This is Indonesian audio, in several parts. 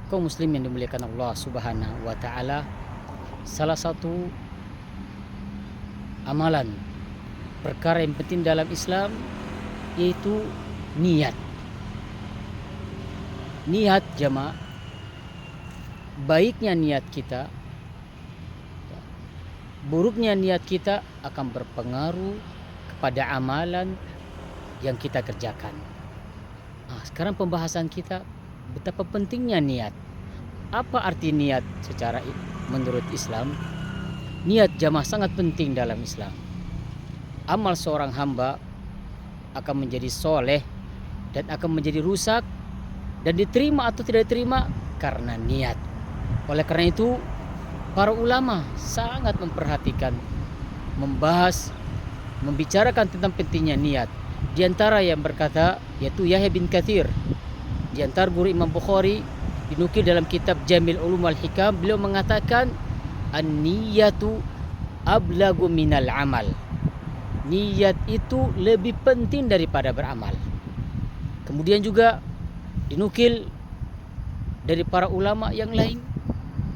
Kaum muslim yang dimuliakan Allah Subhanahu wa taala, salah satu amalan perkara yang penting dalam Islam yaitu niat. Niat jamaah, baiknya niat kita, buruknya niat kita akan berpengaruh kepada amalan yang kita kerjakan. Sekarang pembahasan kita betapa pentingnya niat. Apa arti niat secara menurut Islam? Niat jamaah sangat penting dalam Islam. Amal seorang hamba akan menjadi soleh dan akan menjadi rusak dan diterima atau tidak diterima karena niat. Oleh karena itu para ulama sangat memperhatikan, membahas, membicarakan tentang pentingnya niat. Di antara yang berkata yaitu Yahya bin Katsir, di antara guru Imam Bukhari, dinukil dalam kitab Jamil Ulum wal Hikam, beliau mengatakan an-niyatu ablagu minal amal. Niat itu lebih penting daripada beramal. Kemudian juga dinukil dari para ulama yang lain,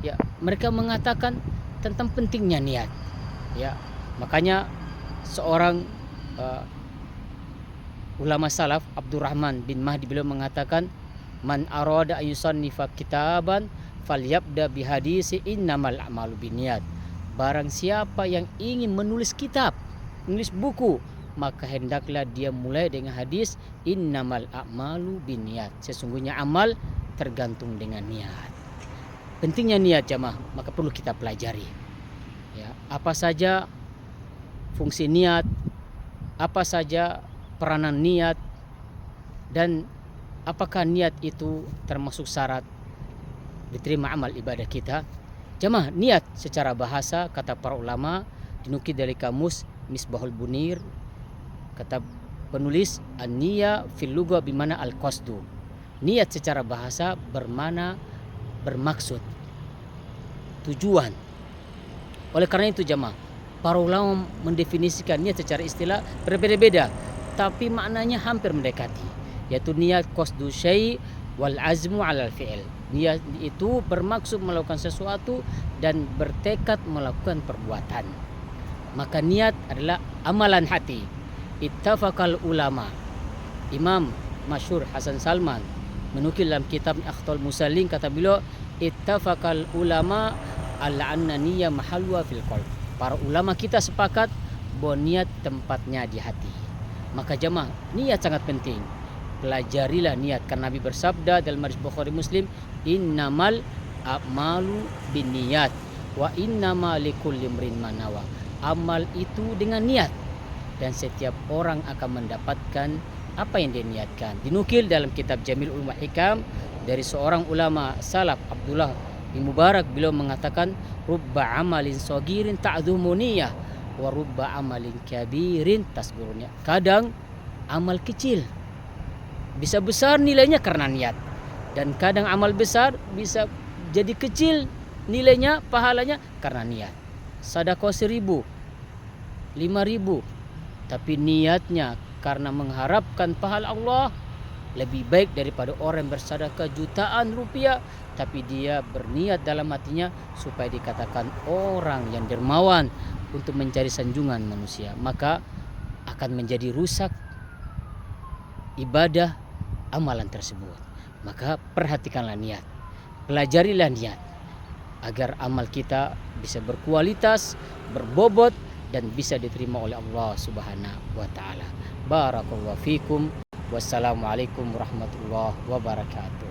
ya, mereka mengatakan tentang pentingnya niat. Ya, makanya seorang ulama salaf Abdurrahman bin Mahdi beliau mengatakan, man arada ayusannifa kitaban falyabda bihadisi innamal a'malu binniyat. Barang siapa yang ingin menulis kitab, menulis buku, maka hendaklah dia mulai dengan hadis innamal a'malu binniyat. Sesungguhnya amal tergantung dengan niat. Pentingnya niat jamaah, maka perlu kita pelajari. Ya, apa saja fungsi niat, apa saja peranan niat, dan apakah niat itu termasuk syarat diterima amal ibadah kita. Jamaah, niat secara bahasa kata para ulama dinukil dari kamus Misbahul Bunir, kata penulis an-niyah fil lugha bimana al-qasdu. Niat secara bahasa bermana bermaksud, tujuan. Oleh karena itu jamaah, para ulama mendefinisikan niat secara istilah berbeda-beda, tapi maknanya hampir mendekati, yaitu niat qasdu syai' wal azmu 'alal fi'il. Niat itu bermaksud melakukan sesuatu dan bertekad melakukan perbuatan. Maka niat adalah amalan hati. Ittafaqal ulama. Imam masyhur Hasan Salman menukil dalam kitab Akhtal Musallin, kata beliau ittafaqal ulama ala anna niyyah mahalluha fil qalb. Para ulama kita sepakat bahwa niat tempatnya di hati. Maka jamaah, niat sangat penting. Pelajarilah niat, karena Nabi bersabda dalam hadis Bukhari Muslim, innamal a'malu binniyat wa innama likulli imrin ma nawa. Amal itu dengan niat, dan setiap orang akan mendapatkan apa yang dia niatkan. Dinukil dalam kitab Jamil Ulum wal Hikam dari seorang ulama salaf Abdullah bin Mubarak, beliau mengatakan rubba amalin sagirin ta'dhumu niyah wa rubba amalin kabirin tasgurunnya. Kadang amal kecil bisa besar nilainya karena niat, dan kadang amal besar bisa jadi kecil nilainya, pahalanya karena niat. Sedekah 1.000, 5.000, tapi niatnya karena mengharapkan pahala Allah lebih baik daripada orang yang bersedekah jutaan rupiah, tapi dia berniat dalam hatinya supaya dikatakan orang yang dermawan untuk mencari sanjungan manusia. Maka akan menjadi rusak ibadah amalan tersebut. Maka perhatikanlah niat, pelajarilah niat agar amal kita bisa berkualitas, berbobot, dan bisa diterima oleh Allah Subhanahu wa taala. Barakallahu fikum. Wassalamualaikum warahmatullahi wabarakatuh.